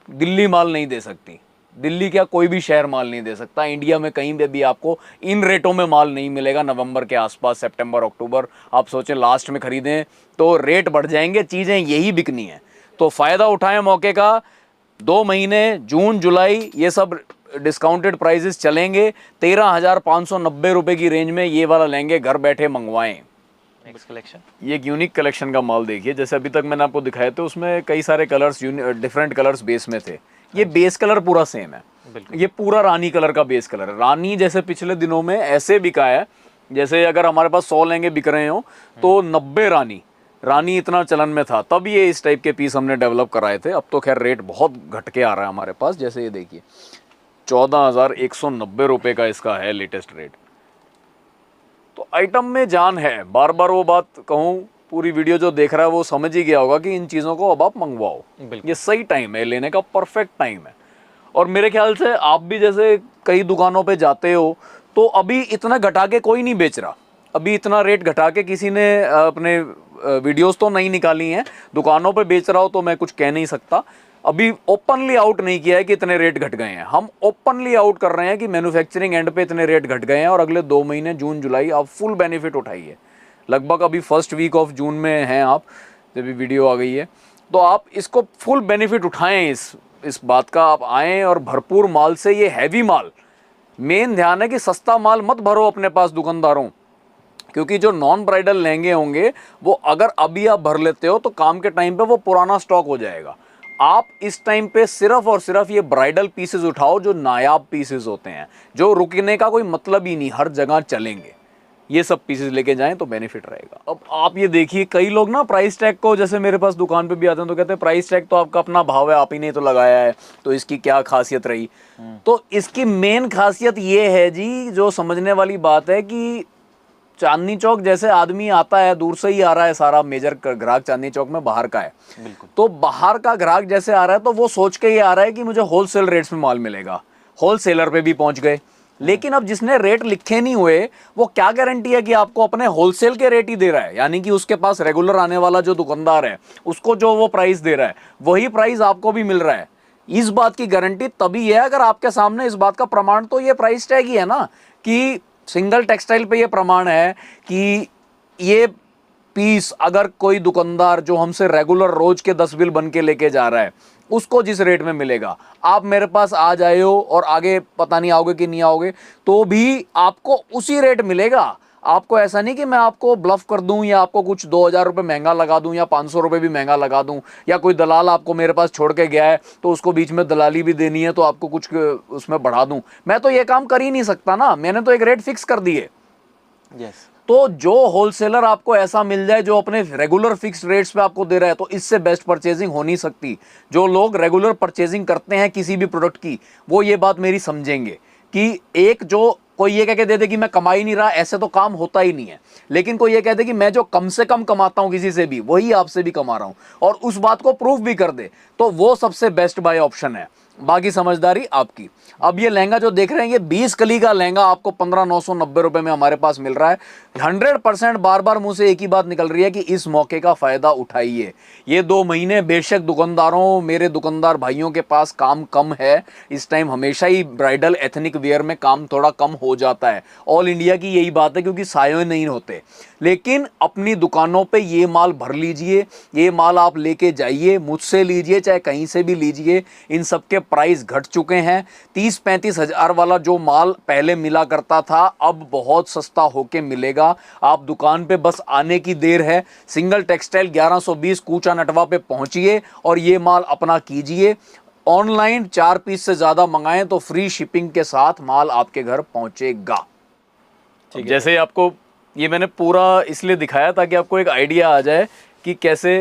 S2: दिल्ली माल नहीं दे सकती। दिल्ली क्या, कोई भी शहर माल नहीं दे सकता। इंडिया में कहीं पे भी आपको इन रेटों में माल नहीं मिलेगा नवंबर के आसपास। सितंबर अक्टूबर आप सोचें लास्ट में खरीदें तो रेट बढ़ जाएंगे, चीज़ें यही बिकनी है। तो फ़ायदा उठाएं मौके का। 2 महीने जून जुलाई ये सब डिस्काउंटेड प्राइजेस चलेंगे। 13,590 रुपये की रेंज में ये वाला लेंगे, घर बैठे मंगवाएं।
S1: नेक्स्ट कलेक्शन,
S2: ये एक यूनिक कलेक्शन का माल देखिए। जैसे अभी तक मैंने आपको दिखाए थे उसमें कई सारे कलर्स, डिफरेंट कलर्स बेस में थे। ये बेस कलर पूरा सेम है, ये पूरा रानी कलर का बेस कलर है। रानी जैसे पिछले दिनों में ऐसे बिका है, जैसे अगर हमारे पास 100 लहंगे बिक रहे हो तो 90 रानी इतना चलन में था, तब ये इस टाइप के पीस हमने डेवलप कराए थे। अब तो खैर रेट बहुत घट के आ रहा है हमारे पास। जैसे ये देखिए 14,190 रुपये का इसका है लेटेस्ट रेट। तो आइटम में जान है, बार बार वो बात कहूँ, पूरी वीडियो जो देख रहा है वो समझ ही गया होगा कि इन चीज़ों को अब आप मंगवाओ। ये सही टाइम है लेने का, परफेक्ट टाइम है। और मेरे ख्याल से आप भी जैसे कई दुकानों पे जाते हो तो अभी इतना घटा के कोई नहीं बेच रहा। अभी इतना रेट घटा के किसी ने अपने वीडियोस तो नहीं निकाली हैं, दुकानों पे बेच रहा हो तो मैं कुछ कह नहीं सकता। अभी ओपनली आउट नहीं किया है कि इतने रेट घट गए हैं। हम ओपनली आउट कर रहे हैं कि मैन्युफैक्चरिंग एंड पे इतने रेट घट गए हैं और अगले 2 महीने जून जुलाई आप फुल बेनिफिट उठाइए। लगभग अभी फर्स्ट वीक ऑफ जून में हैं आप, जब भी वीडियो आ गई है, तो आप इसको फुल बेनिफिट उठाएं इस बात का। आप आएँ और भरपूर माल से, ये हैवी माल, मेन ध्यान है कि सस्ता माल मत भरो अपने पास दुकानदारों। क्योंकि जो नॉन ब्राइडल लहंगे होंगे वो अगर अभी आप भर लेते हो तो काम के टाइम पे वो पुराना स्टॉक हो जाएगा। आप इस टाइम पे सिर्फ और सिर्फ ये ब्राइडल पीसेस उठाओ जो नायाब पीसेस होते हैं, जो रुकने का कोई मतलब ही नहीं, हर जगह चलेंगे, ये सब पीसेस लेके जाएं तो बेनिफिट रहेगा। अब आप ये देखिए, कई लोग ना प्राइस टैग को, जैसे मेरे पास दुकान पे भी आते हैं तो कहते हैं प्राइस टैग तो आपका अपना भाव है, आप ही ने तो लगाया है, तो इसकी क्या खासियत रही। तो इसकी मेन खासियत ये है जी, जो समझने वाली बात है कि चांदनी चौक जैसे आदमी आता है, दूर से ही आ रहा है, सारा मेजर ग्राहक चांदनी चौक में बाहर का है, तो बाहर का ग्राहक जैसे आ रहा है तो वो सोच के ही आ रहा है कि मुझे होलसेल रेट्स में माल मिलेगा, होलसेलर पे भी पहुंच गए। लेकिन अब जिसने रेट लिखे नहीं हुए, वो क्या गारंटी है कि आपको अपने होलसेल के रेट ही दे रहा है, यानी कि उसके पास रेगुलर आने वाला जो दुकानदार है उसको जो वो प्राइस दे रहा है वही प्राइस आपको भी मिल रहा है। इस बात की गारंटी तभी है अगर आपके सामने इस बात का प्रमाण तो ये प्राइस टैग ही है ना, कि सिंगल टेक्सटाइल पे ये प्रमाण है कि ये पीस अगर कोई दुकानदार जो हमसे रेगुलर रोज के 10 बिल बन के लेके जा रहा है उसको जिस रेट में मिलेगा, आप मेरे पास आ जाए हो और आगे पता नहीं आओगे कि नहीं आओगे तो भी आपको उसी रेट मिलेगा। आपको ऐसा नहीं कि मैं आपको ब्लफ कर दूं या आपको कुछ 2000 रुपये महंगा लगा दूं या 500 रुपये भी महंगा लगा दूं, या कोई दलाल आपको मेरे पास छोड़ के गया है तो उसको बीच में दलाली भी देनी है तो आपको कुछ उसमें बढ़ा दूं। मैं तो ये काम कर ही नहीं सकता ना, मैंने तो एक रेट फिक्स कर दिए।
S1: यस।
S2: तो जो होलसेलर आपको ऐसा मिल जाए जो अपने रेगुलर फिक्स्ड रेट्स पे आपको दे रहा है, तो इससे बेस्ट परचेजिंग हो नहीं सकती। जो लोग रेगुलर परचेजिंग करते हैं किसी भी प्रोडक्ट की, वो ये बात मेरी समझेंगे कि एक जो कोई ये कह के दे दे कि मैं कमाई नहीं रहा, ऐसे तो काम होता ही नहीं है। लेकिन कोई ये कह दे कि मैं जो कम से कम कमाता हूं किसी से भी, वही आपसे भी कमा रहा हूं, और उस बात को प्रूफ भी कर दे, तो वो सबसे बेस्ट बाय ऑप्शन है। बाकी समझदारी आपकी। अब ये लहंगा जो देख रहे हैं, ये 20 कली का लहंगा आपको 15,990 रुपए में हमारे पास मिल रहा है। 100% बार बार मुंह से एक ही बात निकल रही है कि इस मौके का फायदा उठाइए। ये 2 महीने बेशक दुकानदारों, मेरे दुकानदार भाइयों के पास काम कम है इस टाइम, हमेशा ही ब्राइडल एथनिक वेयर में काम थोड़ा कम हो जाता है, ऑल इंडिया की यही बात है, क्योंकि साये नहीं होते। लेकिन अपनी दुकानों पे ये माल भर लीजिए, ये माल आप लेके जाइए, मुझसे लीजिए चाहे कहीं से भी लीजिए, इन सब के प्राइस घट चुके हैं। 30-35 हजार वाला जो माल पहले मिला करता था अब बहुत सस्ता होके मिलेगा। आप दुकान पे बस आने की देर है। सिंगल टेक्सटाइल 1120 कूचा नटवा पे पहुंचिए और ये माल अपना कीजिए। ऑनलाइन 4 पीस से ज्यादा मंगाएं तो फ्री शिपिंग के साथ माल आपके घर पहुंचेगा। जैसे आपको ये मैंने पूरा इसलिए दिखाया ताकि आपको एक आइडिया आ जाए कि कैसे,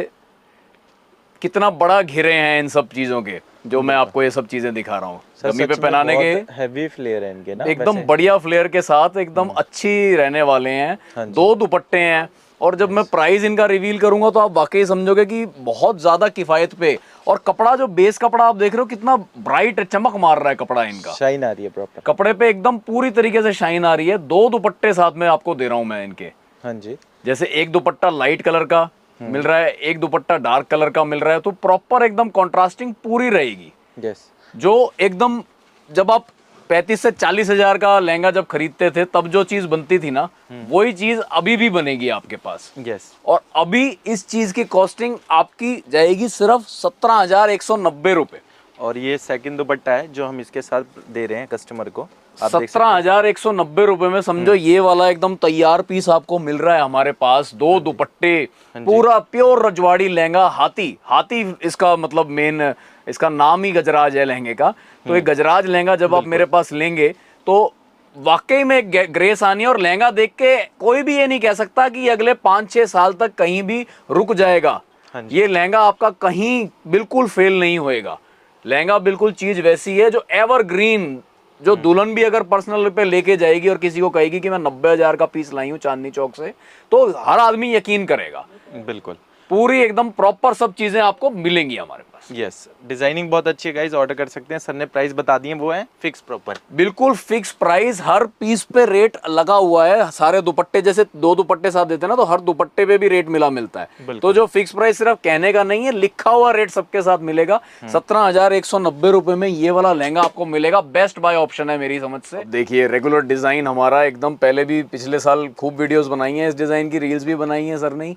S2: कितना बड़ा घेरे हैं इन सब चीजों के, जो मैं आपको ये सब चीजें दिखा रहा हूँ। गमी पे पहनाने के
S1: हैवी फ्लेयर है इनके ना,
S2: एकदम बढ़िया फ्लेयर के साथ, एकदम अच्छी रहने वाले हैं। 2 दुपट्टे हैं, और जब मैं प्राइस इनका रिवील करूंगा तो आप वाकई समझोगे कि बहुत ज्यादा किफायत पे। और कपड़ा, जो बेस कपड़ा आप देख रहे हो कितना ब्राइट चमक मार रहा है कपड़ा, इनका
S1: शाइन आ रही है प्रॉपर
S2: कपड़े पे, एकदम पूरी तरीके से शाइन आ रही है। 2 दुपट्टे साथ में आपको दे रहा हूं मैं इनके।
S1: हाँ जी।
S2: जैसे एक दुपट्टा लाइट कलर का मिल रहा है, एक दुपट्टा डार्क कलर का मिल रहा है, तो प्रॉपर एकदम कॉन्ट्रास्टिंग पूरी रहेगी।
S1: यस।
S2: जो एकदम, जब आप 35 से 40 हजार का लहंगा जब खरीदते थे तब जो चीज बनती थी ना, वही चीज अभी भी बनेगी आपके पास।
S1: यस।
S2: और अभी इस चीज की कॉस्टिंग आपकी जाएगी सिर्फ 17,190 रुपए।
S1: और ये सेकंड दुपट्टा है जो हम इसके साथ दे रहे हैं कस्टमर को।
S2: 17,190 रुपए में समझो ये वाला एकदम तैयार पीस आपको मिल रहा है हमारे पास। 2 दुपट्टे, पूरा प्योर रजवाड़ी लहंगा। हाथी इसका मतलब मेन, इसका नाम ही गजराज है लहंगे का। तो एक गजराज लहंगा जब आप मेरे पास लेंगे तो वाकई में ग्रेस आनी है। और लहंगा देख के कोई भी ये नहीं कह सकता कि अगले 5-6 साल तक कहीं भी रुक जाएगा। ये लहंगा आपका कहीं बिल्कुल फेल नहीं होएगा। लहंगा बिल्कुल चीज वैसी है जो एवरग्रीन, जो दुल्हन भी अगर पर्सनल पे लेके जाएगी और किसी को कहेगी कि मैं 90,000 का पीस लाई हूं चांदनी चौक से, तो हर आदमी यकीन करेगा।
S1: बिल्कुल
S2: पूरी एकदम प्रॉपर सब चीजें आपको मिलेंगी हमारे पास।
S1: यस, डिजाइनिंग बहुत अच्छी है गाइस, ऑर्डर कर सकते हैं। सर ने प्राइस बता दिए, वो है फिक्स प्रॉपर,
S2: बिल्कुल फिक्स प्राइस। हर पीस पे रेट लगा हुआ है। सारे दुपट्टे, जैसे 2 दुपट्टे साथ देते हैं ना, तो हर दुपट्टे पे भी रेट मिलता है। तो जो फिक्स प्राइस सिर्फ कहने का नहीं है, लिखा हुआ रेट सबके साथ मिलेगा। 17,190 रुपए में ये वाला लहंगा आपको मिलेगा। बेस्ट बाय ऑप्शन है मेरी समझ से। देखिए रेगुलर डिजाइन हमारा एकदम, पहले भी पिछले साल खूब वीडियोस बनाई हैं इस डिजाइन की, रील्स भी बनाई हैं सर ने,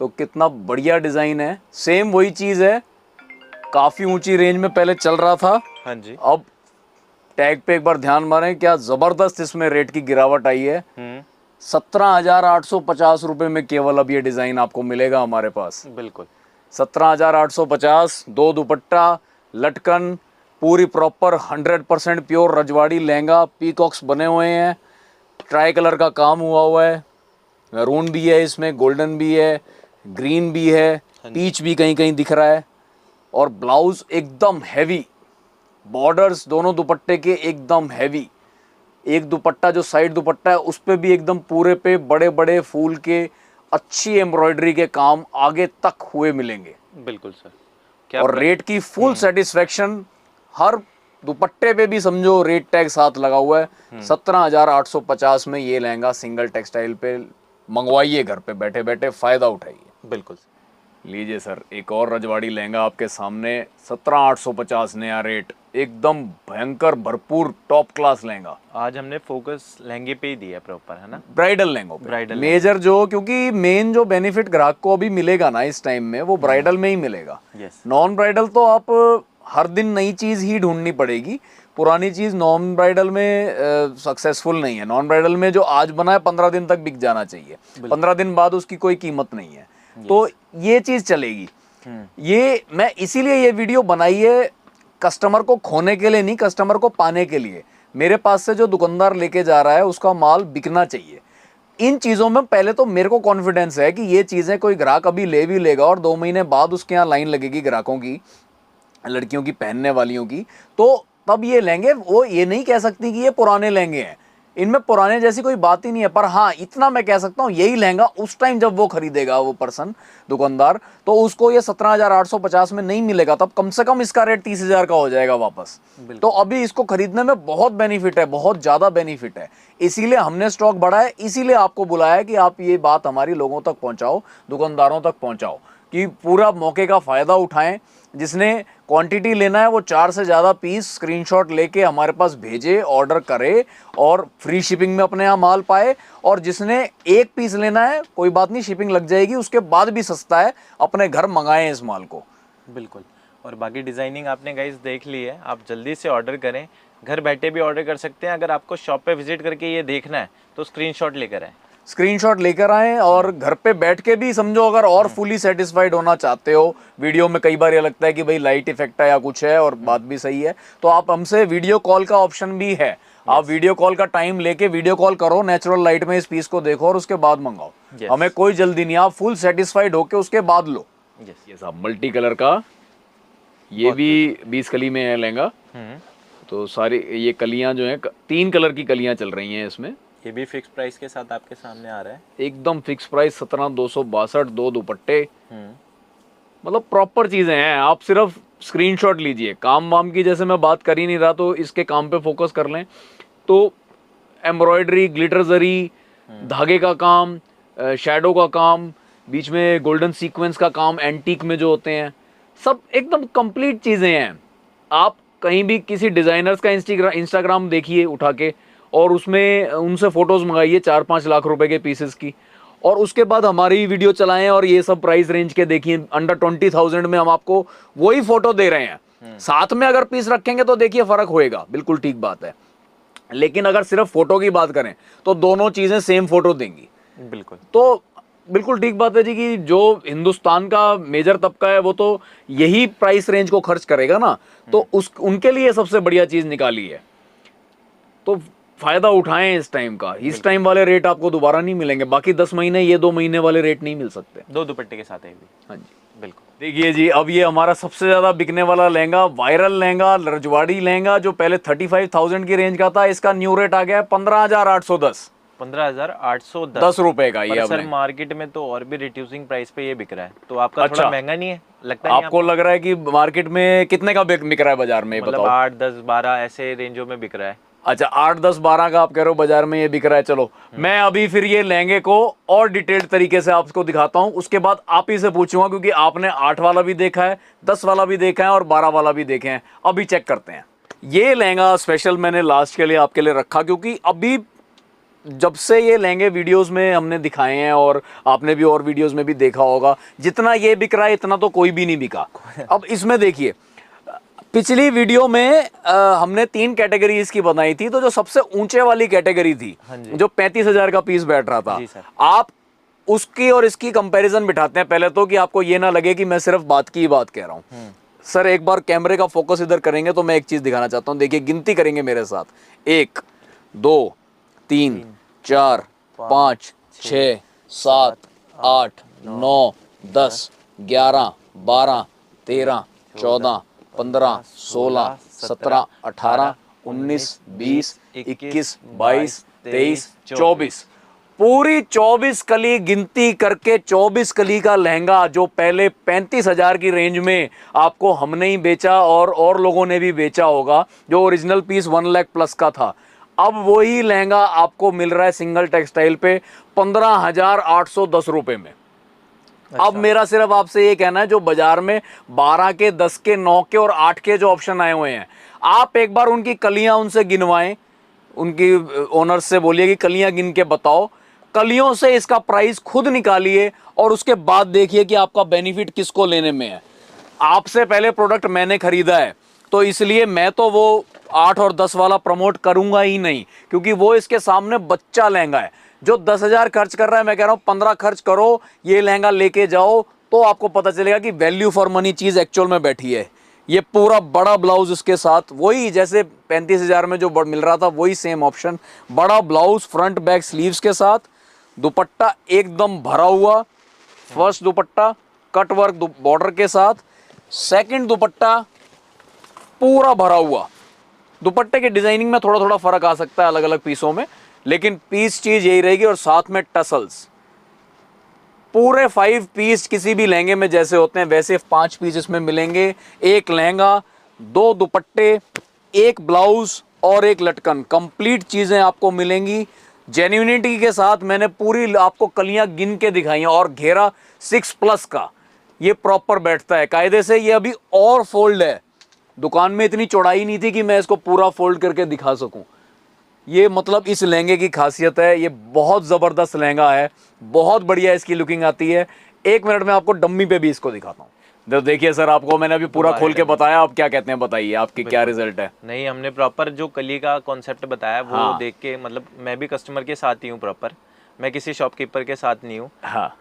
S2: तो कितना बढ़िया डिजाइन है। सेम वही चीज है, काफी ऊंची रेंज में पहले चल रहा था।
S1: हाँ जी।
S2: अब टैग पे एक बार ध्यान मारें, क्या जबरदस्त इसमें रेट की गिरावट आई है। 17,850 रुपये में केवल अब ये डिज़ाइन आपको मिलेगा हमारे पास।
S1: बिल्कुल
S2: 17,850, 2 दुपट्टा, लटकन, पूरी प्रॉपर 100% प्योर रजवाड़ी लहंगा, पीकॉक्स बने हुए हैं, ट्राई कलर का काम हुआ है, मैरून भी है इसमें, गोल्डन भी है, ग्रीन भी है, पीच भी कहीं कहीं दिख रहा है, और ब्लाउज एकदम हैवी, बॉर्डर्स दोनों दुपट्टे के एकदम हैवी। एक दुपट्टा जो साइड दुपट्टा है उस पे भी एकदम पूरे पे बड़े बड़े फूल के अच्छी एम्ब्रॉयडरी के काम आगे तक हुए मिलेंगे।
S1: बिल्कुल सर। क्या
S2: और रेट की फुल सेटिस्फेक्शन, हर दुपट्टे पे भी समझो रेट टैग साथ लगा हुआ है। 17,850 में ये लहंगा सिंगल टेक्सटाइल पे मंगवाइए, घर पे बैठे बैठे फायदा उठाइए।
S1: बिल्कुल।
S2: लीजिए सर, एक और रजवाड़ी लहंगा आपके सामने, 17,850 नया रेट, एकदम भयंकर भरपूर टॉप क्लास लहंगा।
S1: आज हमने फोकस लहंगे पे ही दिया प्रॉपर, है ना,
S2: ब्राइडल लहंगों पे।
S1: ब्राइडल
S2: मेजर जो, क्योंकि मेन जो बेनिफिट ग्राहक को अभी मिलेगा ना इस टाइम में, वो ब्राइडल में ही मिलेगा।
S1: यस।
S2: नॉन ब्राइडल तो आप हर दिन नई चीज ही ढूंढनी पड़ेगी, पुरानी चीज नॉन ब्राइडल में सक्सेसफुल नहीं है। नॉन ब्राइडल में जो आज बना है 15 दिन तक बिक जाना चाहिए, 15 दिन बाद उसकी कोई कीमत नहीं है। तो ये चीज चलेगी। ये मैं इसीलिए ये वीडियो बनाई है, कस्टमर को खोने के लिए नहीं, कस्टमर को पाने के लिए। मेरे पास से जो दुकानदार लेके जा रहा है उसका माल बिकना चाहिए। इन चीज़ों में पहले तो मेरे को कॉन्फिडेंस है कि ये चीज़ें कोई ग्राहक अभी ले भी लेगा और 2 महीने बाद उसके यहाँ लाइन लगेगी ग्राहकों की, लड़कियों की, पहनने वालियों की, तो तब ये लहंगे, वो ये नहीं कह सकती कि ये पुराने लहंगे हैं, इनमें पुराने जैसी कोई बात ही नहीं है। पर हाँ, इतना मैं कह सकता हूँ, यही लहंगा उस टाइम जब वो खरीदेगा, वो पर्सन, दुकानदार, तो उसको ये 17,850 में नहीं मिलेगा, तब कम से कम इसका रेट 30,000 का हो जाएगा वापस। तो अभी इसको खरीदने में बहुत बेनिफिट है, बहुत ज़्यादा बेनिफिट है। इसीलिए हमने स्टॉक बढ़ाया है, इसीलिए आपको बुलाया है कि आप ये बात हमारी लोगों तक पहुँचाओ, दुकानदारों तक पहुँचाओ, कि पूरा मौके का फ़ायदा उठाएं। जिसने क्वांटिटी लेना है वो 4 से ज़्यादा पीस स्क्रीनशॉट लेके हमारे पास भेजे, ऑर्डर करे और फ्री शिपिंग में अपने यहाँ माल पाए। और जिसने 1 पीस लेना है, कोई बात नहीं, शिपिंग लग जाएगी, उसके बाद भी सस्ता है, अपने घर मंगाएं इस माल को।
S1: बिल्कुल। और बाकी डिज़ाइनिंग आपने गाइस देख ली है, आप जल्दी से ऑर्डर करें, घर बैठे भी ऑर्डर कर सकते हैं। अगर आपको शॉप पे विजिट करके ये देखना है तो स्क्रीनशॉट लेकर आए,
S2: स्क्रीनशॉट लेकर आएं, और घर पे बैठ के भी समझो, अगर और फुली सेटिस्फाइड होना चाहते हो, वीडियो में कई बार ये लगता है कि भाई लाइट इफेक्ट है या कुछ है, और बात भी सही है, तो आप हमसे वीडियो कॉल का ऑप्शन भी है। आप वीडियो कॉल का टाइम लेके वीडियो कॉल करो, नेचुरल लाइट में इस पीस को देखो और उसके बाद मंगाओ। हमें कोई जल्दी नहीं, आप फुल सेटिस्फाइड होके उसके बाद लो। ये सब मल्टी कलर का, ये भी 20 कली में है लहंगा। तो सारी ये कलियां जो हैं, 3 कलर की कलियां चल रही हैं इसमें।
S1: ये भी फिक्स प्राइस के साथ आपके सामने आ रहा है,
S2: एकदम फिक्स प्राइस, 17,262, 2 दुपट्टे, मतलब प्रॉपर चीजें हैं। आप सिर्फ स्क्रीनशॉट लीजिए। काम वाम की जैसे मैं बात कर ही नहीं रहा, तो इसके काम पे फोकस कर लें। तो एम्ब्रॉयडरी, ग्लिटर जरी, धागे का काम, शैडो का काम, बीच में गोल्डन सीक्वेंस का काम, एंटीक में जो होते हैं, सब एकदम कंप्लीट चीज़ें हैं। आप कहीं भी किसी डिज़ाइनर्स का इंस्टाग्राम देखिए उठा के, और उसमें उनसे फ़ोटोज़ मंगाइए 4-5 लाख रुपए के पीसेस की, और उसके बाद हमारी वीडियो चलाएं और ये सब प्राइस रेंज के देखिए। अंडर 20,000 में हम आपको वही फ़ोटो दे रहे हैं। साथ में अगर पीस रखेंगे तो देखिए फ़र्क होएगा, बिल्कुल ठीक बात है। लेकिन अगर सिर्फ फ़ोटो की बात करें तो दोनों चीज़ें सेम फ़ोटो देंगी।
S1: बिल्कुल।
S2: तो बिल्कुल ठीक बात है जी, कि जो हिंदुस्तान का मेजर तबका है वो तो यही प्राइस रेंज को खर्च करेगा ना, तो उनके लिए सबसे बढ़िया चीज़ निकाली है। तो फायदा उठाएं इस टाइम का। इस टाइम वाले रेट आपको दोबारा नहीं मिलेंगे। बाकी 10 महीने, ये 2 महीने वाले रेट नहीं मिल सकते।
S1: 2 दुपट्टे के साथ है भी।
S2: हाँ जी,
S1: बिल्कुल।
S2: देखिए जी, अब ये हमारा सबसे ज़्यादा बिकने वाला लहंगा, वायरल लहंगा, रजवाड़ी लहंगा, जो पहले 35,000 की रेंज का था, इसका न्यू रेट आ गया है 15,810।
S1: 15,810
S2: रुपए का ये।
S1: सर मार्केट में तो और भी रिड्यूसिंग प्राइस पे ये बिक रहा है, तो आपका थोड़ा महंगा नहीं है लगता है?
S2: आपको लग रहा है कि मार्केट में कितने का बिक रहा है बाजार में?
S1: मतलब 8, 10, 12 ऐसे रेंजों में बिक रहा है।
S2: अच्छा, 8, 10, 12 का आप कह रहे हो बाजार में ये बिक रहा है। चलो मैं अभी फिर ये लहंगे को और डिटेल्ड तरीके से आपको दिखाता हूँ, उसके बाद आप ही से पूछूंगा, क्योंकि आपने 8 वाला भी देखा है, 10 वाला भी देखा है और 12 वाला भी देखे हैं। अभी चेक करते हैं। ये लहंगा स्पेशल मैंने लास्ट के लिए आपके लिए रखा, क्योंकि अभी जब से ये लहंगे वीडियोस में हमने दिखाए हैं, और आपने भी और वीडियोस में भी देखा होगा, जितना ये बिक रहा है इतना तो कोई भी नहीं बिका। अब इसमें देखिए, पिछली वीडियो में हमने 3 कैटेगरी इसकी बनाई थी, तो जो सबसे ऊंचे वाली कैटेगरी थी, जो 35,000 का पीस बैठ रहा था, आप उसकी और इसकी कंपैरिजन बिठाते हैं पहले तो, कि आपको ये ना लगे कि मैं सिर्फ बात की ही बात कह रहा हूँ। सर एक बार कैमरे का फोकस इधर करेंगे तो मैं एक चीज दिखाना चाहता हूँ। देखिए, गिनती करेंगे मेरे साथ, 1 2 3 4 5 6 7 8 9 10 11 12 13 14 15 16 17 18 19 20 21 22 23 24, पूरी 24 कली गिनती करके 24 कली का लहंगा जो पहले 35,000 की रेंज में आपको हमने ही बेचा और लोगों ने भी बेचा होगा, जो ओरिजिनल पीस 1 लाख प्लस का था, अब वही लहंगा आपको मिल रहा है सिंगल टेक्सटाइल पे 15,810 रुपए में। अब मेरा सिर्फ आपसे ये कहना है, जो बाजार में 12 के 10 के 9 के और 8 के जो ऑप्शन आए हुए हैं, आप एक बार उनकी कलियां उनसे गिनवाएं, उनकी ओनर से बोलिए कि कलियां गिन के बताओ, कलियों से इसका प्राइस खुद निकालिए और उसके बाद देखिए कि आपका बेनिफिट किसको लेने में है। आपसे पहले प्रोडक्ट मैंने खरीदा है, तो इसलिए मैं तो वो 8 और 10 वाला प्रमोट करूंगा ही नहीं, क्योंकि वो इसके सामने बच्चा लहंगा है। जो 10,000 खर्च कर रहा है, मैं कह रहा हूं 15 खर्च करो, ये लहंगा लेके जाओ, तो आपको पता चलेगा कि वैल्यू फॉर मनी चीज एक्चुअल में बैठी है। ये पूरा बड़ा ब्लाउज इसके साथ, वही जैसे 35,000 में जो मिल रहा था वही सेम ऑप्शन, बड़ा ब्लाउज फ्रंट बैक स्लीव्स के साथ, दुपट्टा एकदम भरा हुआ, फर्स्ट दुपट्टा कट वर्क बॉर्डर के साथ, सेकंड दुपट्टा पूरा भरा हुआ। दुपट्टे के डिजाइनिंग में थोड़ा थोड़ा फर्क आ सकता है अलग अलग पीसों में, लेकिन पीस चीज यही रहेगी, और साथ में टसल्स। पूरे 5 पीस किसी भी लहंगे में जैसे होते हैं वैसे 5 पीस इसमें मिलेंगे। एक लहंगा, 2 दुपट्टे, एक ब्लाउज और एक लटकन, कंप्लीट चीजें आपको मिलेंगी जेन्युइनिटी के साथ। मैंने पूरी आपको कलियां गिन के दिखाई हैं, और घेरा 6+ का ये प्रॉपर बैठता है कायदे से। ये अभी और फोल्ड है, दुकान में इतनी चौड़ाई नहीं थी कि मैं इसको पूरा फोल्ड करके दिखा सकूं। ये मतलब इस लहंगे की खासियत है, ये बहुत ज़बरदस्त लहंगा है, बहुत बढ़िया इसकी लुकिंग आती है। 1 मिनट में आपको डम्मी पे भी इसको दिखाता हूँ। तो देखिए सर, आपको मैंने अभी पूरा खोल के बताया, आप क्या कहते हैं बताइए, आपकी क्या रिजल्ट है?
S1: नहीं, हमने प्रॉपर जो कली का कॉन्सेप्ट बताया वो देख के, मतलब मैं भी कस्टमर के साथ ही हूँ प्रॉपर, मैं किसी शॉपकीपर के साथ नहीं हूँ।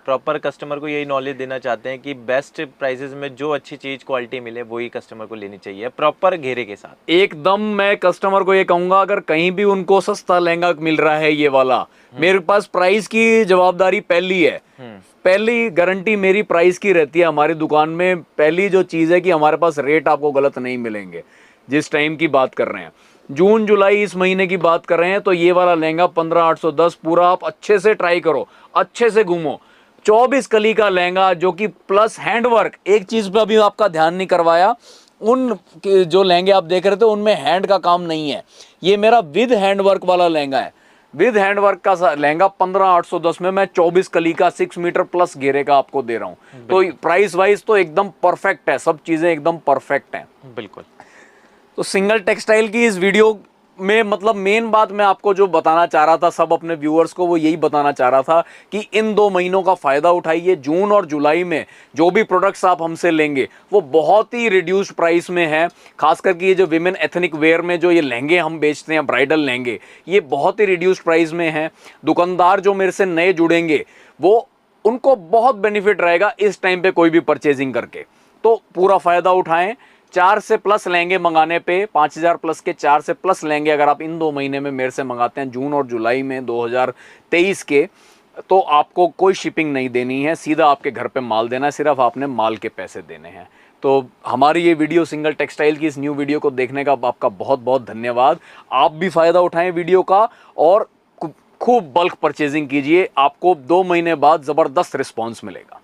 S1: प्रॉपर कस्टमर को यही नॉलेज देना चाहते हैं कि बेस्ट प्राइसेस में जो अच्छी चीज क्वालिटी मिले वही कस्टमर को लेनी चाहिए, प्रॉपर घेरे के साथ।
S2: एकदम मैं कस्टमर को ये कहूंगा, अगर कहीं भी उनको सस्ता लहंगा मिल रहा है ये वाला, मेरे पास प्राइस की जवाबदारी पहली है, पहली गारंटी मेरी प्राइस की रहती है। हमारी दुकान में पहली जो चीज है कि हमारे पास रेट आपको गलत नहीं मिलेंगे। जिस टाइम की बात कर रहे हैं, जून जुलाई इस महीने की बात कर रहे हैं, तो ये वाला लहंगा 15,810 पूरा आप अच्छे से ट्राई करो, अच्छे से घूमो। 24 कली का लहंगा जो कि प्लस हैंडवर्क, एक चीज पे अभी आपका ध्यान नहीं करवाया, उन जो लहंगे आप देख रहे थे उनमें हैंड का काम नहीं है, ये मेरा विद हैंडवर्क वाला लहंगा है। विद हैंडवर्क का लहंगा 15,810 में मैं 24 कली का 6 मीटर प्लस घेरे का आपको दे रहा हूँ। तो प्राइस वाइज तो एकदम परफेक्ट है, सब चीजें एकदम परफेक्ट हैं।
S1: बिल्कुल।
S2: तो सिंगल टेक्सटाइल की इस वीडियो में मतलब मेन बात मैं आपको जो बताना चाह रहा था, सब अपने व्यूअर्स को वो यही बताना चाह रहा था कि इन 2 महीनों का फ़ायदा उठाइए। जून और जुलाई में जो भी प्रोडक्ट्स आप हमसे लेंगे वो बहुत ही रिड्यूस्ड प्राइस में है। खास करके ये जो विमेन एथनिक वेयर में जो ये लहंगे हम बेचते हैं, ब्राइडल लहंगे, ये बहुत ही रिड्यूस्ड प्राइस में हैं। दुकानदार जो मेरे से नए जुड़ेंगे वो उनको बहुत बेनिफिट रहेगा इस टाइम पे कोई भी परचेजिंग करके, तो पूरा फ़ायदा उठाएं। 4 से प्लस लहंगे मंगाने पे 5,000 प्लस के 4 से प्लस लहंगे अगर आप इन 2 महीने में मेरे से मंगाते हैं, जून और जुलाई में 2023 के, तो आपको कोई शिपिंग नहीं देनी है, सीधा आपके घर पे माल देना है, सिर्फ आपने माल के पैसे देने हैं। तो हमारी ये वीडियो सिंगल टेक्सटाइल की इस न्यू वीडियो को देखने का आपका बहुत बहुत धन्यवाद। आप भी फ़ायदा उठाएं वीडियो का और खूब बल्क परचेजिंग कीजिए, आपको 2 महीने बाद ज़बरदस्त रिस्पॉन्स मिलेगा।